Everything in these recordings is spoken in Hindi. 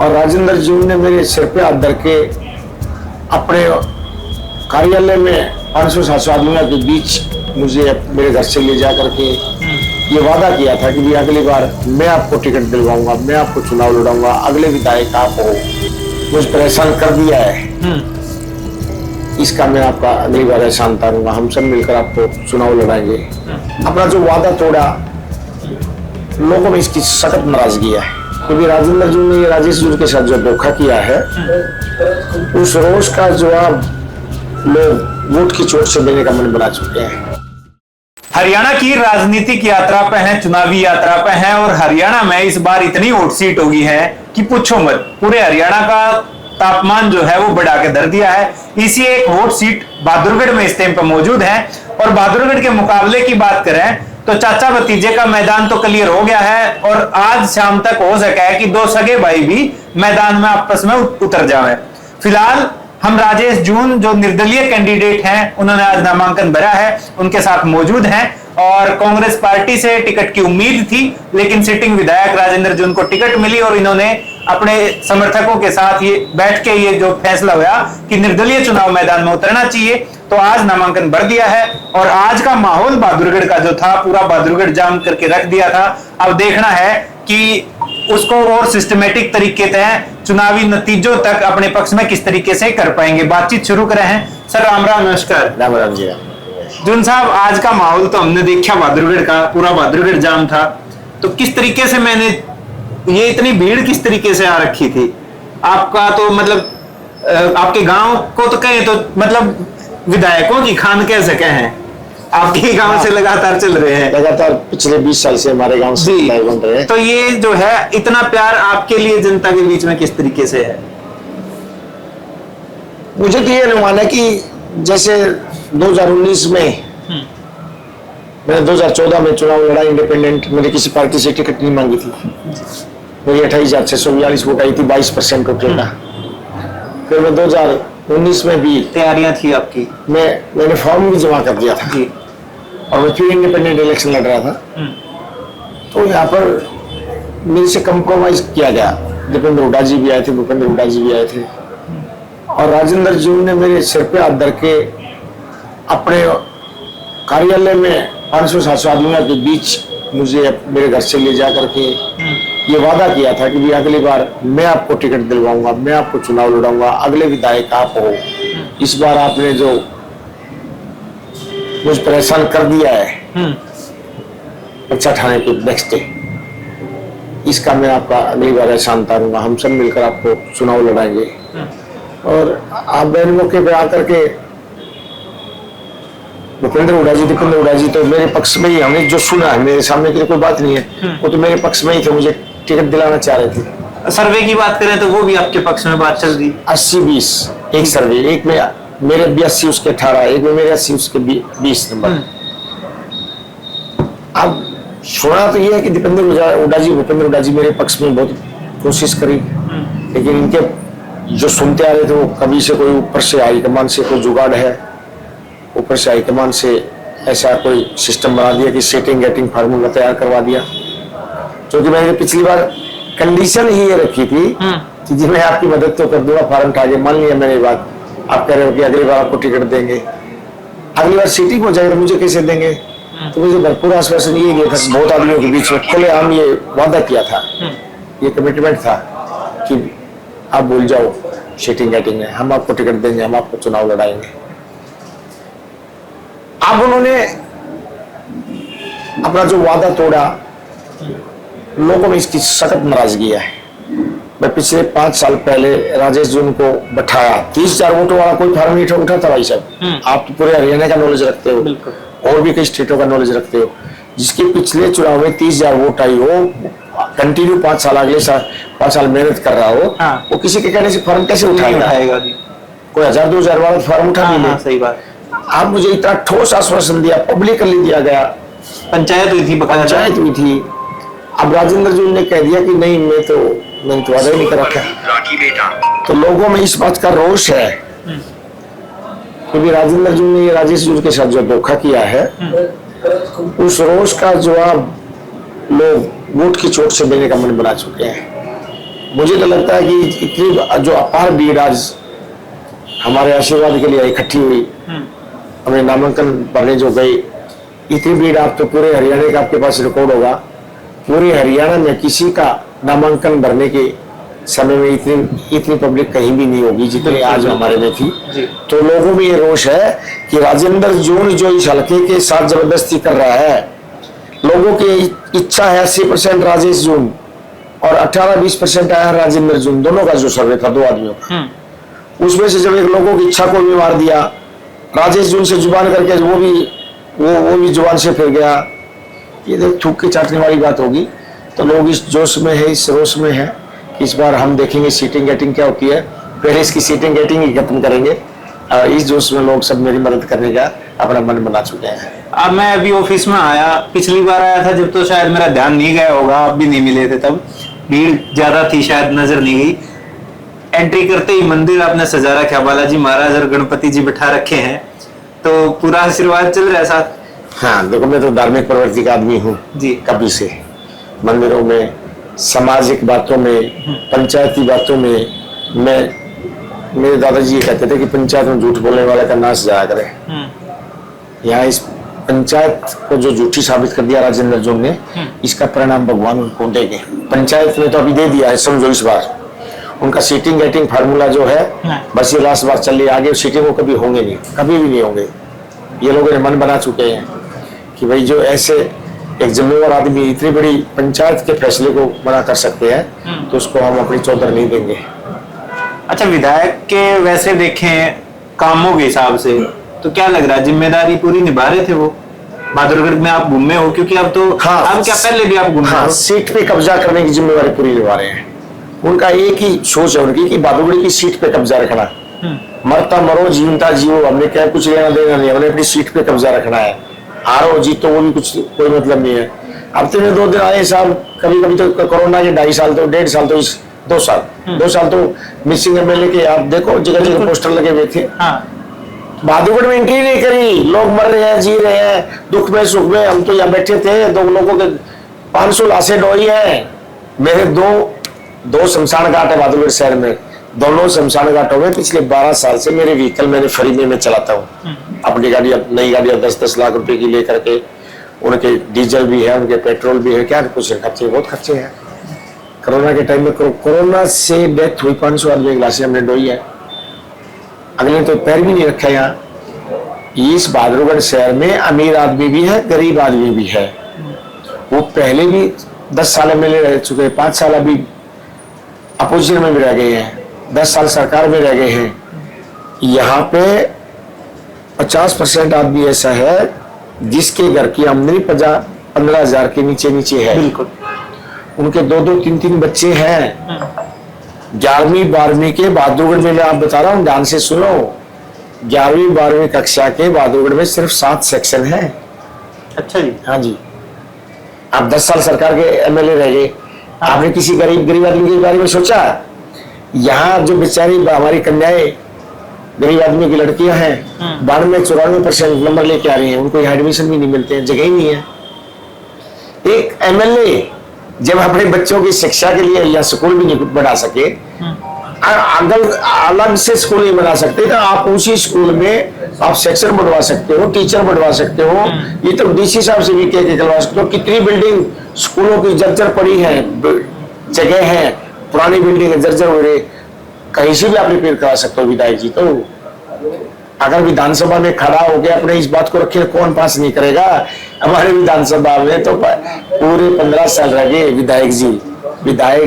और राजेंद्र जी ने मेरे सिर पे हाथ धर के अपने कार्यालय में 500-700 आदमियों के बीच मुझे मेरे घर से ले जा करके ये वादा किया था कि अगली बार मैं आपको टिकट दिलवाऊंगा, मैं आपको चुनाव लड़ाऊंगा, अगले विधायक आप हो। मुझे परेशान कर दिया है, इसका मैं आपका अगली बार एहसान उतारूंगा, हम सब मिलकर आपको चुनाव लड़ाएंगे। अपना जो वादा तोड़ा, लोगों में इसकी सख्त नाराजगी है क्योंकि राजेंद्र जी ने राजेश जी के साथ जो धोखा किया है उस रोष का जवाब लोग वोट की चोट से देने का मन बना चुके हैं। हरियाणा की राजनीतिक यात्रा पे है, चुनावी यात्रा पे है और हरियाणा में इस बार इतनी हॉट सीट होगी है कि पूछो मत। पूरे हरियाणा का तापमान जो है वो बढ़ा के धर दिया है। इसी एक वोट सीट बहादुरगढ़ में इस टाइम पर मौजूद है और बहादुरगढ़ के मुकाबले की बात करें तो चाचा भतीजे का मैदान तो क्लियर हो गया है और आज शाम तक हो सका है कि दो सगे भाई भी मैदान में आपस में उतर जाए। फिलहाल हम राजेश जून जो निर्दलीय कैंडिडेट हैं, उन्होंने आज नामांकन भरा है, उनके साथ मौजूद हैं और कांग्रेस पार्टी से टिकट की उम्मीद थी लेकिन सिटिंग विधायक राजेंद्र जून को टिकट मिली और इन्होंने अपने समर्थकों के साथ ये बैठ के ये जो फैसला हुआ कि निर्दलीय चुनाव मैदान में उतरना चाहिए, तो आज नामांकन भर दिया है। और आज का माहौल बहादुरगढ़ का जो था, पूरा बहादुरगढ़ जाम करके रख दिया था। अब देखना है कि उसको और सिस्टमेटिक तरीके से चुनावी नतीजों तक अपने पक्ष में किस तरीके से कर पाएंगे। बातचीत शुरू करें हैं। सर राम राम, नमस्कार। राम राम जी। जून साहब, आज का माहौल तो हमने देखा बहादुरगढ़ का, पूरा बहादुरगढ़ जाम था, तो किस तरीके से मैंने ये इतनी भीड़ किस तरीके से आ रखी थी? आपका तो मतलब आपके गांव को तो कहें तो मतलब विधायकों की खान कह सके हैं, आपके गांव से लगातार चल रहे हैं, लगातार पिछले 20 साल से हमारे गांव से विधायक बन रहे हैं। तो ये जो है इतना प्यार आपके लिए जनता के बीच में किस तरीके से है? मुझे तो ये अनुमान है कि जैसे 2019 में मैंने 2014 में चुनाव लड़ा इंडिपेंडेंट, मैंने किसी पार्टी से टिकट नहीं मांगी थी, मेरी 28,642 वोट आई थी, 22% वोट का। फिर मैं 2019 में भी तैयारियां थी आपकी? मैंने फॉर्म भी जमा कर दिया था जी। और मैं फिर इंडिपेंडेंट इलेक्शन लड़ रहा था। तो यहाँ पर मेरे से कंप्रोमाइज किया गया। दीपेंद्र हुड्डा जी भी आए थे, भूपेंद्र हुड्डा जी भी आए थे और राजेंद्र जी ने मेरे सिर पे हाथ धर के अपने कार्यालय में 500-700 आदमियों के बीच मुझे मेरे घर से ले जा करके ये वादा किया था कि अगली बार मैं आपको टिकट दिलवाऊंगा, मैं आपको चुनाव लड़ाऊंगा, अगले विधायक आप हो। इस बार आपने जो मुझे परेशान कर दिया है अच्छा थाने के नेक्स्ट डे, इसका मैं आपका अगली बार एहसान उतारूंगा, हम सब मिलकर आपको चुनाव लड़ाएंगे। और आप बैन मौके पे आकर के भूपेंद्र हुड्डा जी, दीपेंद्र हुड्डा जी तो मेरे पक्ष में ही, हमने जो सुना है, मेरे सामने की कोई बात नहीं है, वो तो मेरे पक्ष में ही थे, मुझे टिकट दिलाना चाह रहे थे। सर्वे की बात करें तो वो भी आपके पक्ष में बात चल रही? 80-20 एक सर्वे, एक में मेरे 82 उसके 18, एक में मेरे 80 उसके 20 नंबर। अब सुना तो ये है कि दीपेंद्र हुड्डा जी, भूपेंद्र हुड्डा जी मेरे पक्ष में बहुत कोशिश करी, लेकिन इनके जो सुनते आ रहे थे वो कभी से कोई ऊपर से हाईकमान से कोई जुगाड़ है, ऊपर से हाईकमान से ऐसा कोई सिस्टम बना दिया कि सेटिंग गेटिंग फार्मूला तैयार करवा दिया। क्योंकि मैंने पिछली बार कंडीशन ही ये रखी थी कि जी मैं आपकी मदद तो कर दूंगा, फार्म उठा के, मान लिया मेरी बात, आप कह रहे हो कि अगली बार आपको टिकट देंगे, अगली बार सीटिंग हो जाएगी तो मुझे कैसे देंगे? तो मुझे भरपूर आश्वासन ये गया था, बहुत आदमियों के बीच में खुलेआम ये वादा किया था, ये कमिटमेंट था कि आप भूल जाओ सीटिंग गेटिंग में, हम आपको टिकट देंगे, हम आपको चुनाव लड़ाएंगे। अब उन्होंने अपना जो वादा तोड़ा, लोगों में इसकी सख्त नाराजगी है। मैं पिछले 5 साल पहले राजेश जी को बैठाया, 30,000 वोटों वाला कोई फार्म नहीं उठा था भाई साहब। आप तो पूरे हरियाणा का नॉलेज रखते हो और भी कई स्टेटों का नॉलेज रखते हो, जिसके पिछले चुनाव में 30,000 वोट आई हो, कंटिन्यू 5 साल अगले साल 5 साल मेहनत कर रहा हो, वो किसी के कहने से फॉर्म कैसे उठाएगा? कोई 1,000-2,000 वाला फॉर्म उठा नहीं ले। सही बात। आप मुझे इतना ठोस आश्वासन दिया, पब्लिकली दिया गया, पंचायत हुई थी, पंचायत हुई थी। अब राजेंद्र जी ने कह दिया कि नहीं, मैंने तो वादा ही नहीं कर रखा। तो लोगों में इस बात का रोष है क्योंकि राजेंद्र जी ने राजेश जी के साथ जो धोखा किया है उस रोष का जवाब लोग वोट की चोट से देने का मन बना चुके हैं। मुझे तो लगता है कि इतनी जो अपार भीड़ आज हमारे आशीर्वाद के लिए इकट्ठी हुई, हमें नामांकन भरने जो गई, इतनी भीड़ आप तो पूरे हरियाणा का आपके पास रिकॉर्ड होगा, पूरे हरियाणा में किसी का नामांकन भरने के समय में इतनी पब्लिक कहीं भी नहीं होगी जितनी आज हमारे में थी। तो लोगों में ये रोष है कि राजेंद्र जून जो इस हल्के के साथ जबरदस्ती कर रहा है, लोगों की इच्छा है 80% राजेश जून और 18-20% आया राजेंद्र जून, दोनों का जो सर्वे था 2 आदमियों का, उसमें से जब एक लोगों की इच्छा को भी मार दिया, राजेश जून से जुबान करके वो भी जुबान से फिर गया, ये देख थूक के चाटने वाली बात होगी। तो लोग इस जोश में है, इस रोश में है। इस बार हम देखेंगे सीटिंग गेटिंग क्या होती है, पहले इसकी सीटिंग गेटिंग ही खत्म करेंगे। और इस जोश में लोग सब मेरी मदद करने का अपना मन बना चुके हैं। अब मैं अभी ऑफिस में आया, पिछली बार आया था जब तो शायद मेरा ध्यान नहीं गया होगा, आप भी नहीं मिले थे तब, भीड़ ज्यादा थी शायद नजर नहीं गई। एंट्री करते ही मंदिर आपने सजा रखा, बालाजी महाराज और गणपति जी बिठा रखे हैं, तो पूरा आशीर्वाद चल रहा है साथ। हाँ देखो, मैं तो धार्मिक प्रवृत्ति का आदमी हूँ जी, कभी से। मंदिरों में, सामाजिक बातों में, पंचायती बातों में, मेरे दादाजी ये कहते थे कि पंचायत में झूठ बोलने वाले का नाश जाया करे। यहाँ इस पंचायत को जो झूठी साबित कर दिया राजेंद्र जून ने, इसका परिणाम भगवान उनको देंगे। पंचायत में तो अभी दे दिया है, समझो इस बार उनका सीटिंग गेटिंग फार्मूला जो है बस ये लास्ट बार चल रही है, आगे सीटिंग को कभी होंगे नहीं, कभी भी नहीं होंगे। ये लोगों ने मन बना चुके हैं कि भाई जो ऐसे एक जिम्मेवार आदमी इतनी बड़ी पंचायत के फैसले को मना कर सकते हैं, तो उसको हम अपनी चौधर नहीं देंगे। अच्छा, विधायक के वैसे देखें कामों के हिसाब से तो क्या लग रहा है, जिम्मेदारी पूरी निभा रहे थे वो? बहादुरगढ़ में आप घूमे हो, क्योंकि अब तो हाँ, अब क्या पहले भी आप घूमे हो? सीट पे कब्जा करने की जिम्मेवारी पूरी निभा रहे हैं। उनका एक ही सोच है उनकी कि बहादुरगढ़ की सीट पे कब्जा रखना, मरता मरो जीवता जीवो, हमने क्या कुछ लेना देना नहीं, हमने अपनी सीट पे कब्जा रखना है। हारो जीतो वो भी कुछ कोई मतलब नहीं है। हफ्ते में 2 दिन आए साहब, कभी कभी तो कोरोना के 2.5 साल तो 1.5 साल तो 2 साल तो मिसिंग एमएलए के आप देखो जगह जगह पोस्टर लगे हुए थे। बहादुरगढ़ में एंट्री नहीं करी, लोग मर रहे हैं, जी रहे हैं, दुख में सुख में। हम तो यहाँ बैठे थे, 2 लोगों के 500 लाशें ढोई है। मेरे दो शमशान घाट है बहादुरगढ़ शहर में, दोनों शमशान घाटों में पिछले 12 साल से मेरे व्हीकल मैंने फ्री में चलाता हूँ। अपनी गाड़ी, नई गाड़ियां 10-10 लाख रुपए की लेकर के, उनके डीजल भी है, उनके पेट्रोल भी है, क्या कुछ खर्चे, बहुत खर्चे हैं। कोरोना के टाइम में कोरोना से डेथ हुई 500 आदमी की लाशें हमने ढोई है। अगले तो पैर भी नहीं रखा यहाँ। इस बहादुरगढ़ शहर में अमीर आदमी भी है, गरीब आदमी भी है। वो पहले भी 10 साल एमएलए रह चुके हैं, 5 साल अभी अपोजिशन में भी रह गए हैं, 10 साल सरकार में रह गए हैं। यहाँ पे 50% आदमी ऐसा है जिसके घर की आमदनी 15,000 के नीचे है। बिल्कुल। उनके 2-2, 3-3 बच्चे हैं। 11वीं 12वीं के बहादुरगढ़ में, मैं आप बता रहा हूँ, ध्यान से सुनो, 11वीं 12वीं कक्षा के बहादुरगढ़ में सिर्फ 7 सेक्शन है। अच्छा जी। हाँ जी। आप 10 साल सरकार के एमएलए रह गए, आपने किसी गरीब आदमी के बारे में सोचा? यहाँ जो बेचारी हमारी कन्याएं, गरीब आदमी की लड़कियां हैं, 92-94% नंबर लेके आ रही हैं, उनको यहाँ एडमिशन भी नहीं मिलते हैं, जगह ही नहीं है। एक एमएलए जब अपने बच्चों की शिक्षा के लिए या स्कूल भी नहीं बना सके, अलग से स्कूल नहीं बना सकते, तो आप उसी स्कूल में आप सेक्शन बढ़वा सकते हो, टीचर बढ़वा सकते हो। ये तो डीसी साहब से भी कह के करवा सकते हो। कितनी बिल्डिंग स्कूलों की जर्जर पड़ी है, जगह है, पुरानी बिल्डिंग है, जर्जर हो रही, कहीं से भी आप रिपेयर करा सकते हो विधायक जी। तो अगर विधानसभा में खड़ा हो गया अपने इस बात को रखे, कौन पास नहीं करेगा? हमारे विधानसभा में तो पूरे 15 साल रह गए विधायक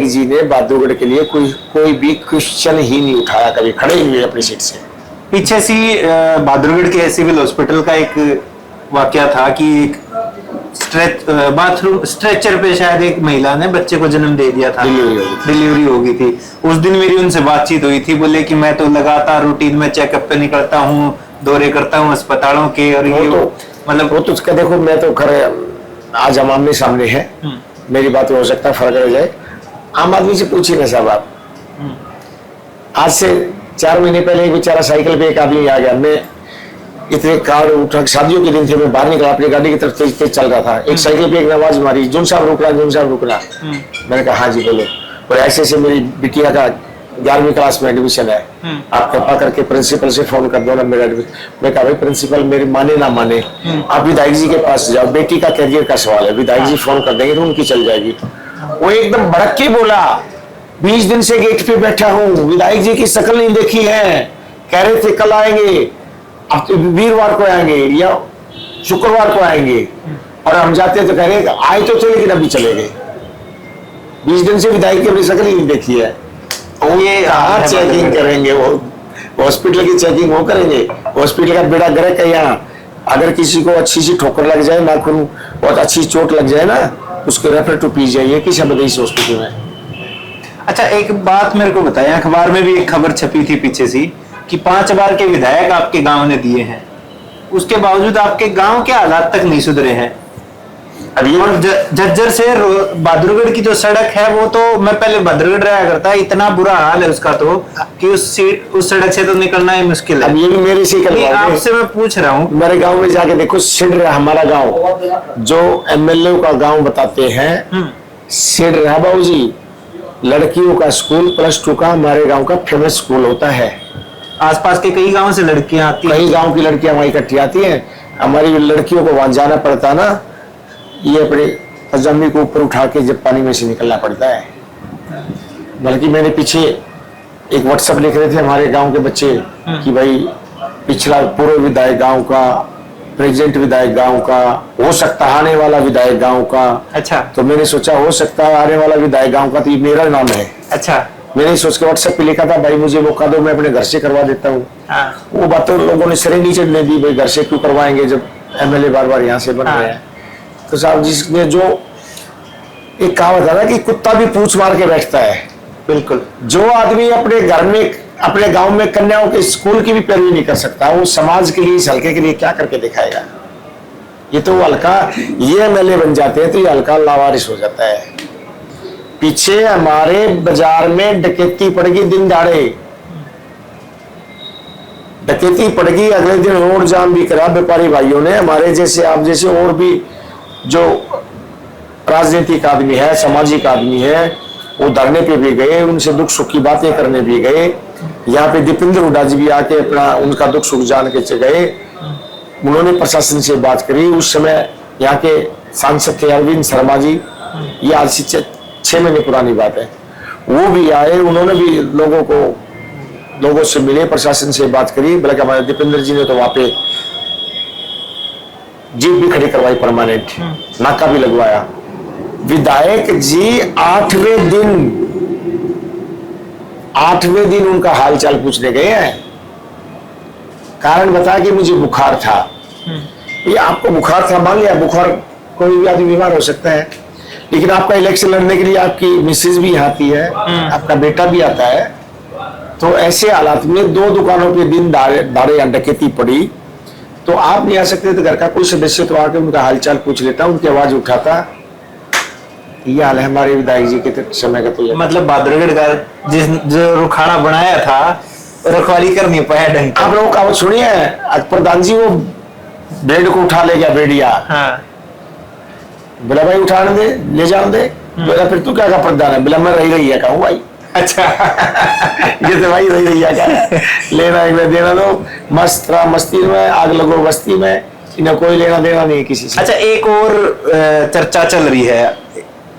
जी ने बहादुरगढ़ के लिए कोई भी क्वेश्चन ही नहीं उठाया, कभी खड़े ही हुए अपनी सीट से। पीछे सी बहादुरगढ़ के सिविल हॉस्पिटल का एक वाकया था कि एक बाथरूम स्ट्रेचर पे शायद एक महिला ने बच्चे को जन्म दे दिया था, डिलीवरी हो गई थी। उस दिन मेरी उनसे बातचीत हुई थी, बोले कि मैं तो लगातार रूटीन में चेकअप पे निकलता हूँ, दौरे करता हूँ अस्पतालों के, और ये तो मतलब वो तो उसका देखो, मैं तो खरे आज हम आमने सामने है, मेरी बात हो सकता है फर्क रह जाए। आम आदमी से पूछिए ना साहब आप, आज से 4 महीने पहले एक बेचारा साइकिल पे एक आदमी आ गया, मैं इतने कार उठा, शादियों के दिन थे, मैं बाहर निकला, अपनी गाड़ी की तरफ तेज चल रहा था, एक साइकिल पे एक आवाज मारी, जुन साहब रुकना, जुन साहब रुकना। मैंने कहा हाँ जी बोलो। और ऐसे ऐसे मेरी बिटिया का 11वीं क्लास में एडमिशन है, आप कृपा करके प्रिंसिपल से फोन कर दो ना मेरा एडमिशन। मैं कहा भाई प्रिंसिपल मेरी माने ना माने, आप विधायक जी के पास जाओ, बेटी का करियर का सवाल है, विधायक जी फोन कर देंगे तो उनकी चल जाएगी। वो एकदम भड़क के बोला, 20 दिन से गेट पे बैठा हूँ, विधायक जी की शक्ल नहीं देखी है, कह रहे थे कल आएंगे, अब तो वीरवार को आएंगे या शुक्रवार को आएंगे, और हम जाते तो कह रहे आए तो थे लेकिन अभी चले गए। 20 दिन से विधायक की अपनी शक्ल ही नहीं देखी है। ये कहाँ चेकिंग करेंगे, वो हॉस्पिटल की चेकिंग वो करेंगे, हॉस्पिटल का बेड़ा गर्क है यहाँ। अगर किसी को अच्छी सी ठोकर लग जाए, नाखून बहुत अच्छी चोट लग जाए ना, उसको रेफर टू पी जाइए किसी एमरजेंसी हॉस्पिटल में। अच्छा, एक बात मेरे को बताएं, अखबार में भी एक खबर छपी थी पीछे सी कि 5 बार के विधायक आपके गांव ने दिए हैं, उसके बावजूद आपके गांव के हालात तक नहीं सुधरे हैं। अभी और झज्जर से बहादुरगढ़ की जो सड़क है, वो तो मैं पहले बहादुरगढ़ रहा करता, इतना बुरा हाल है उसका तो कि उस सड़क से तो निकलना ही मुश्किल है। अब ये भी मेरे से आपसे मैं पूछ रहा हूँ, मेरे गांव में जाके देखो, सिड रहा हमारा गांव, जो एमएलए का गांव बताते हैं, सिड रहा बाबूजी, लड़कियों का स्कूल +2 का हमारे गांव का फेमस स्कूल होता है। आसपास के कई गांव से लड़कियां आती हैं, कई गांव की लड़कियां वहां इकट्ठी आती हैं। हमारी लड़कियों को वहां जाना पड़ता ना, ये अपने पजामी को ऊपर उठा के जब पानी में से निकलना पड़ता है। बल्कि मैंने पीछे एक व्हाट्सएप लिख रहे थे हमारे गांव के बच्चे कि भाई पिछला पूर्व विधायक गांव का, प्रेजेंट विधायक गांव का, हो सकता है आने वाला विधायक गांव का। अच्छा, तो मैंने सोचा हो सकता है आने वाला विधायक गांव का, तो ये मेरा नाम है। अच्छा, मैंने सोच के व्हाट्सएप पे लिखा था भाई मुझे मौका दो, मैं अपने घर से करवा देता हूँ। वो बातों लोगों ने सिरे नहीं चढ़ने दी, भाई घर से क्यों करवाएंगे जब एमएलए बार बार यहाँ से बन रहे हैं। तो साहब जिसने जो एक कहावत है ना कि कुत्ता भी पूंछ मार के बैठता है, बिल्कुल जो आदमी अपने घर में, अपने गांव में कन्याओं के स्कूल की भी पैरवी नहीं कर सकता, वो समाज के लिए, इस हल्के के लिए क्या करके दिखाएगा। ये तो हल्का, ये एमएलए बन जाते हैं तो ये हल्का लावारिस हो जाता है। पीछे हमारे बाजार में डकैती पड़ गई, दिन दहाड़े डकैती पड़ गई, अगले दिन रोड जाम भी करा व्यापारी भाइयों ने। हमारे जैसे, आप जैसे और भी जो राजनीतिक आदमी है, सामाजिक आदमी है, वो धरने पे भी गए, उनसे दुख सुख की बातें करने भी गए। यहाँ पे दीपेंद्र हुड्डा जी भी आके अपना उनका दुख सुख जान के गए। उन्होंने प्रशासन से बात करी। उस समय यहाँ के सांसद थे अरविंद शर्मा जी, ये आज से 6 महीने पुरानी बात है। वो भी आए, उन्होंने भी लोगों से मिले, प्रशासन से बात करी। बल्कि हमारे दीपेंद्र जी ने तो वहां पे जीप भी खड़ी करवाई, परमानेंट नाका भी लगवाया। विधायक जी 8वें दिन उनका हालचाल पूछने गए हैं। कारण बता कि मुझे बुखार था। ये आपको बुखार था, मान लिया, बुखार कोई भी आदमी बीमार हो सकता है, लेकिन आपका इलेक्शन लड़ने के लिए आपकी मिसेज भी आती है, आपका बेटा भी आता है। तो ऐसे हालात में 2 दुकानों पे दिन दाड़े या डकैती पड़ी, तो आप नहीं आ सकते, तो घर का कोई सदस्य तो आके उनका हालचाल पूछ लेता, उनकी आवाज उठाता। ये हाल है हमारे विधायक जी के समय का। तो मतलब बहादुरगढ़ का जो रुखाड़ा बनाया था, रखवाली कर नहीं पाया ढंग। आप लोगों कहावत सुनिए, प्रधान जी वो बेड को उठा ले गया, बेडिया। हाँ। बोला भाई उठाने दे, ले जाने दे। बोला फिर तू क्या का प्रधान है? बोला मैं रही है कहूँ भाई। अच्छा ये तो भाई रही है क्या, लेना है देना दो, मस्त रहा मस्ती में, आग लगो बस्ती में, इन्हें कोई लेना देना नहीं किसी से। अच्छा, एक और चर्चा चल रही है,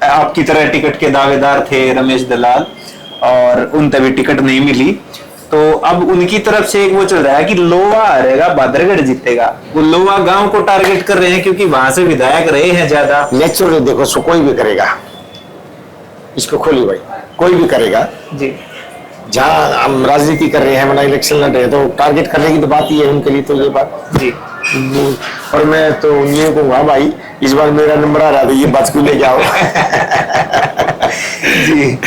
आपकी तरह टिकट के दावेदार थे रमेश दलाल और उन तभी टिकट नहीं मिली, तो अब उनकी तरफ से एक वो चल रहा है कि लोवा हारेगा, बहादुरगढ़ जीतेगा। वो लोवा गांव को टारगेट कर रहे हैं क्योंकि वहां से विधायक रहे हैं ज्यादा। नेचुरली देखो, सो कोई भी करेगा, इसको खोली भाई, कोई भी करेगा जी। जहाँ हम राजनीति कर रहे हैं, मना इलेक्शन लड़ रहे हैं, तो टारगेट करने की तो बात ही है उनके लिए, तो ये बात जी। और मैं तो ये कहूँगा भाई इस बार मेरा नंबर आ रहा था, ये बात क्यों ले जाओ। जी।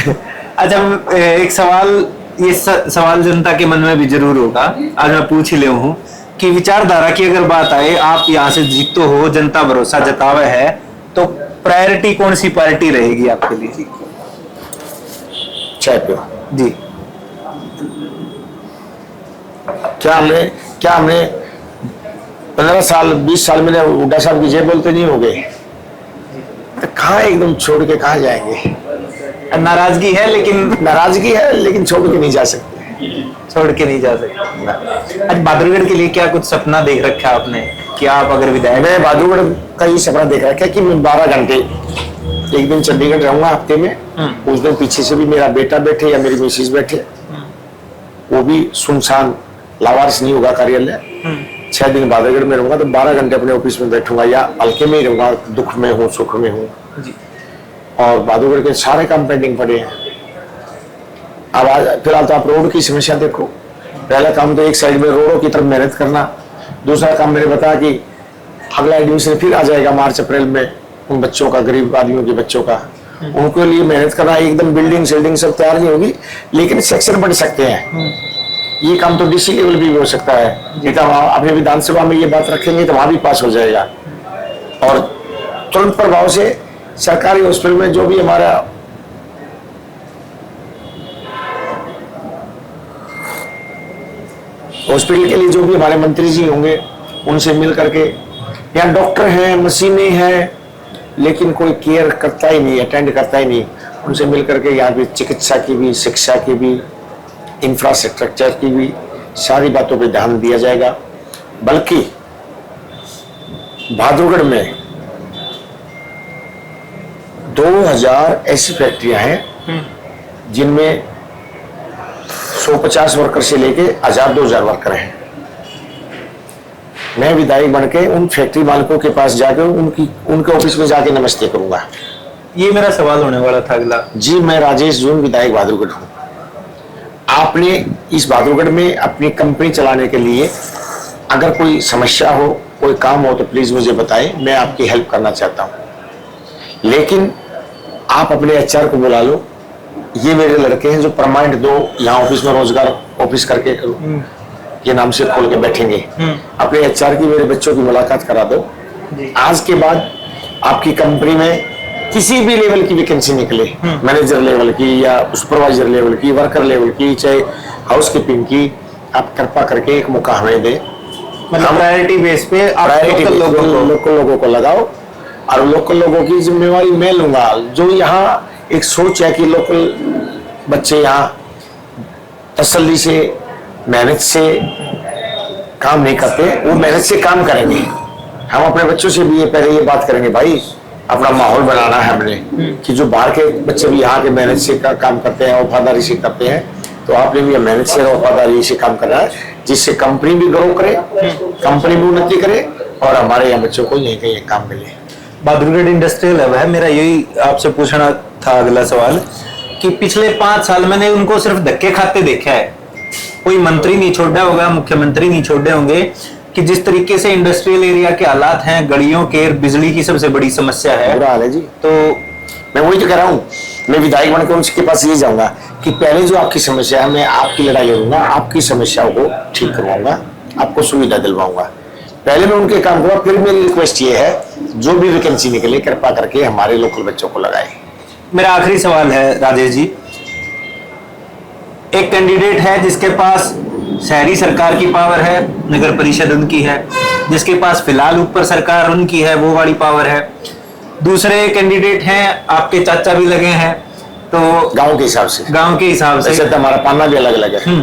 अच्छा, एक सवाल, ये सवाल जनता के मन में भी जरूर होगा, आज मैं पूछ ही ले हूँ कि विचारधारा की अगर बात आए, आप यहाँ से जीतो हो, जनता भरोसा जतावे है, तो प्रायोरिटी कौन सी पार्टी रहेगी आपके लिए? चाय पियो जी। क्या हमने 15 साल 20 साल में हुड्डा साहब की जय बोलते नहीं हो गए, तो कहाँ एकदम छोड़ के कहाँ जाएंगे। नाराजगी है, लेकिन नाराजगी है, लेकिन छोड़ के नहीं जा सकते। छोड़ के नहीं जा सकते। आज बहादुरगढ़ के लिए क्या कुछ सपना देख रखा है आपने कि आप अगर विधायक? मैं बहादुरगढ़ का ये सपना देख रखा है कि मैं 12 घंटे एक दिन चंडीगढ़ रहूंगा हफ्ते में। उस दिन पीछे से भी मेरा बेटा बैठे या मेरी मिसेज बैठे, वो भी सुनसान लावारिस नहीं होगा कार्यालय। 6 दिन बहादुरगढ़ में रहूंगा तो 12 घंटे अपने ऑफिस में बैठूंगा या हल्के में ही रहूंगा, दुख में हूँ सुख में हूँ। और बहादुरगढ़ के सारे काम पेंडिंग पड़े हैं। अब आज फिलहाल तो आप रोड की समस्या देखो। पहला काम तो एक साइड में रोडों की तरफ मेहनत करना, दूसरा काम मैंने बताया कि अगला एडमिशन फिर आ जाएगा मार्च अप्रैल में उन बच्चों का, गरीब आदमियों के बच्चों का, उनके लिए मेहनत करना। एकदम बिल्डिंग शेल्डिंग सब तैयार नहीं होगी, लेकिन सेक्शन बढ़ सकते हैं। ये काम तो डीसी लेवल भी हो सकता है। नहीं तो अपने विधानसभा में ये बात रखेंगे तो वहां भी पास हो जाएगा। और तुरंत प्रभाव से सरकारी हॉस्पिटल में जो भी हमारा हॉस्पिटल के लिए जो भी हमारे मंत्री जी होंगे उनसे मिल करके, यहाँ डॉक्टर हैं, मशीनें हैं, लेकिन कोई केयर करता ही नहीं, अटेंड करता ही नहीं। उनसे मिल करके यहाँ पे चिकित्सा की भी, शिक्षा की भी, इंफ्रास्ट्रक्चर की भी सारी बातों पे ध्यान दिया जाएगा। बल्कि बहादुरगढ़ में 2000 ऐसी फैक्ट्रियां हैं जिनमें 150 वर्कर से लेके 1000-2000 वर्कर हैं। मैं विधायक बनके उन फैक्ट्री मालिकों के पास जाके उनके ऑफिस में जाके नमस्ते करूंगा। ये मेरा सवाल होने वाला था अगला। जी, मैं राजेश जून, विधायक बहादुरगढ़ हूँ। आपने इस बहादुरगढ़ में अपनी कंपनी चलाने के लिए अगर कोई समस्या हो, कोई काम हो तो प्लीज मुझे बताएं, मैं आपकी हेल्प करना चाहता हूँ। लेकिन आप अपने एचआर को बुला लो, ये मेरे लड़के हैं जो परमानेंट 2 यहाँ ऑफिस में रोजगार ऑफिस करके ये नाम से खोल के बैठेंगे। अपने एचआर की मेरे बच्चों की मुलाकात करा दो। आज के बाद आपकी कंपनी में किसी भी लेवल की वैकेंसी निकले, मैनेजर लेवल की या सुपरवाइजर लेवल की, वर्कर लेवल की, चाहे हाउसकीपिंग की, आप कृपा करके एक मौका हमें दे। मतलब प्रायोरिटी बेस पे आप लोकल लोगों को लगाओ और लोकल लोगों की जिम्मेवारी मैं लूंगा। जो यहाँ एक सोच है कि लोकल बच्चे यहाँ तसल्ली से, मेहनत से काम नहीं करते, वो मेहनत से काम करेंगे। हम अपने बच्चों से भी पहले ये बात करेंगे, भाई अपना माहौल बनाना है हमने कि जो बाहर के बच्चे भी यहाँ के मेहनत से काम करते हैं, वफादारी से करते हैं, तो आपने भी मेहनत से वफादारी से काम करना है, जिससे कंपनी भी ग्रो करे, कंपनी भी उन्नति करे और हमारे यहाँ बच्चों को यहीं कहीं काम मिले। बहादुरगढ़ इंडस्ट्रियल हब है। मेरा यही आपसे पूछना था अगला सवाल कि पिछले 5 साल मैंने उनको सिर्फ धक्के खाते देखा है। कोई मंत्री नहीं छोड़ा होगा, मुख्यमंत्री नहीं छोड़े होंगे कि जिस तरीके से इंडस्ट्रियल एरिया के हालात हैं, गलियों के बिजली की सबसे बड़ी समस्या है। बुरा हाल है जी। तो मैं वही तो कह रहा हूँ, मैं विधायक बनकर उनके पास ये जाऊंगा कि पहले जो आपकी समस्या है मैं आपकी लड़ाई लड़ूंगा, आपकी समस्याओं को ठीक करवाऊंगा, आपको सुविधा दिलवाऊंगा। पहले मैं उनके काम करूंगा। फिर मेरी रिक्वेस्ट ये है, जो भी वैकेंसी निकले कृपा करके हमारे लोकल बच्चों को लगाए। मेरा आखिरी सवाल है राजेश जी, एक कैंडिडेट है जिसके पास शहरी सरकार की पावर है, नगर परिषद उनकी है, जिसके पास फिलहाल ऊपर सरकार उनकी है, वो वाली पावर है। दूसरे कैंडिडेट हैं, आपके चाचा भी लगे हैं, तो गांव के हिसाब से तो हमारा पाना भी अलग अलग है।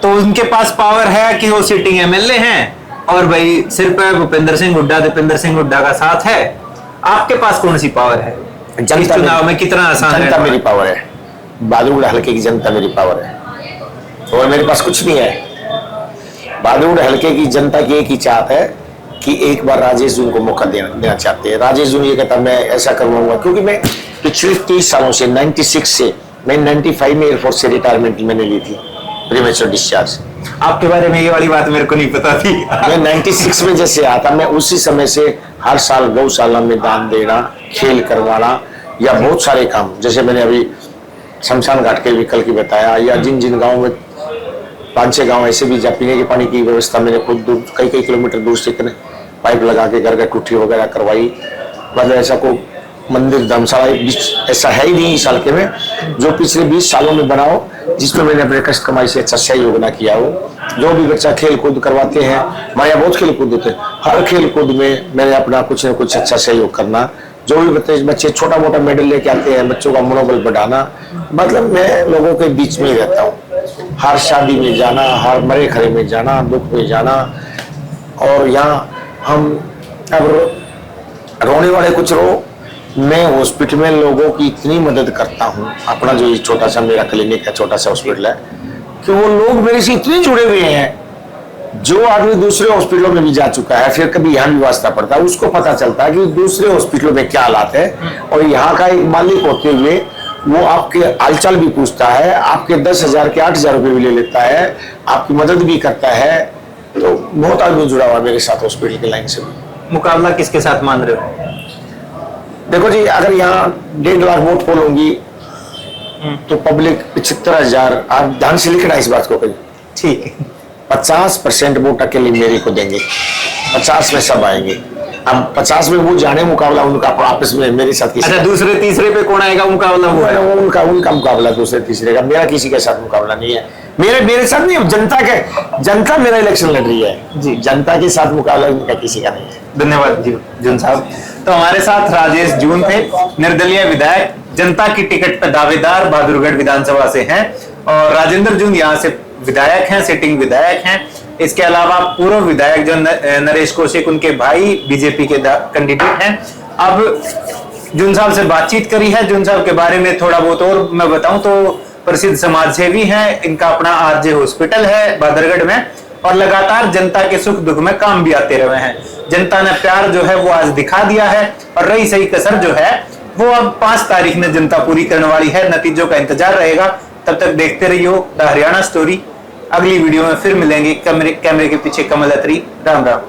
तो उनके पास पावर है कि वो सिटिंग एमएलए हैं और भाई सिर पे भूपेंद्र सिंह हुड्डा, दीपेंद्र सिंह हुड्डा का साथ है। आपके पास कौन सी पावर है? इस चुनाव में कितना आसान है? जनता मेरी पावर है, बहादुरगढ़ हल्के की जनता मेरी पावर है और मेरे पास कुछ नहीं है। बहादुरगढ़ हल्के की जनता की एक ही चाहत है कि एक बार राजेश जून को मौका देना चाहते हैं। राजेश जून ये कहता मैं ऐसा करवाऊंगा, क्योंकि मैं पिछले 30 सालों से 96 से मैं 95 में एयरफोर्स से रिटायरमेंट मैंने ली थी, प्रीमेच्योर डिस्चार्ज। आपके बारे में ये वाली बात मेरे को नहीं पता थी। मैं 96 में जैसे आता, मैं उसी समय से हर साल गौशाला में दान देना, खेल करवाना या बहुत सारे काम, जैसे मैंने अभी शमशान घाट के विकल्प की बताया, या जिन जिन गाँव में 5-6 गांव ऐसे भी जहाँ पीने के पानी की व्यवस्था मैंने खुद कई किलोमीटर दूर से पाइप लगा के घर टूटी वगैरह करवाई। मतलब ऐसा कोई मंदिर धर्मशाला ऐसा है ही नहीं इस हल्के में जो पिछले 20 सालों में बनाओ, जिसमें मैंने अपने कष्ट कमाई से अच्छा सहयोग ना किया हो। जो भी बच्चा खेल कूद करवाते हैं, हमारे यहाँ बहुत खेल कूद होते हैं, हर खेल कूद में मैंने अपना कुछ न कुछ अच्छा सहयोग करना, जो भी बच्चे छोटा मोटा मेडल लेके आते हैं, बच्चों का मनोबल बढ़ाना, मतलब मैं लोगों के बीच में ही रहता हूँ। हर शादी में जाना, हर मरे खरे में जाना, दुख में जाना। और यहाँ हम अब रोने वाले कुछ रो, मैं हॉस्पिटल में लोगों की इतनी मदद करता हूँ। अपना जो ये छोटा सा मेरा क्लिनिक है, छोटा सा हॉस्पिटल है, कि वो लोग मेरे से इतने जुड़े हुए हैं। जो आदमी दूसरे हॉस्पिटलों में भी जा चुका है, फिर कभी यहाँ भी वास्ता पड़ता है, उसको पता चलता है कि दूसरे हॉस्पिटलों में क्या हालात है। और यहाँ का एक मालिक होते हुए वो आपके हालचाल भी पूछता है, आपके 10,000 के 8,000 रुपये भी ले लेता है, आपकी मदद भी करता है। तो बहुत आदमी जुड़ा हुआ मेरे साथ हॉस्पिटल की लाइन से। मुकाबला किसके साथ मान रहे हो? देखो जी, अगर यहाँ 1.5 लाख वोट पोल होंगी तो पब्लिक 75,000, आप ध्यान से लिखना इस बात को कहीं, ठीक है, 50% वोट अकेले मेरे को देंगे, 50 में सब आएंगे। अब 50 में वो जाने मुकाबला उनका आपस में, मेरे साथ किसी अच्छा, दूसरे तीसरे पे कौन आएगा मुकाबला? वो है उनका मुकाबला दूसरे तीसरे का, मेरा किसी के साथ मुकाबला नहीं है। मेरे साथ नहीं, जनता मेरा इलेक्शन लड़ रही है जी, जनता के साथ मुकाबला उनका किसी का नहीं है। धन्यवाद जी जून साहब। तो हमारे साथ राजेश जून थे, निर्दलीय विधायक, जनता की टिकट पर दावेदार, बहादुरगढ़ विधानसभा से हैं। और राजेंद्र जून यहाँ से विधायक हैं, सिटिंग विधायक हैं। इसके अलावा पूर्व विधायक जो नरेश कौशिक, उनके भाई बीजेपी के कैंडिडेट हैं। अब जून साहब से बातचीत करी है। जून साहब के बारे में थोड़ा बहुत और मैं बताऊं तो प्रसिद्ध समाज सेवी हैं। इनका अपना आरजे हॉस्पिटल है बहादुरगढ़ में, और लगातार जनता के सुख दुख में काम भी आते रहे हैं। जनता ने प्यार जो है वो आज दिखा दिया है, और रही सही कसर जो है वो अब 5 तारीख में जनता पूरी करने वाली है। नतीजों का इंतजार रहेगा। तब तक देखते रहिए द हरियाणा स्टोरी। अगली वीडियो में फिर मिलेंगे। कैमरे के पीछे कमल अत्री। राम राम।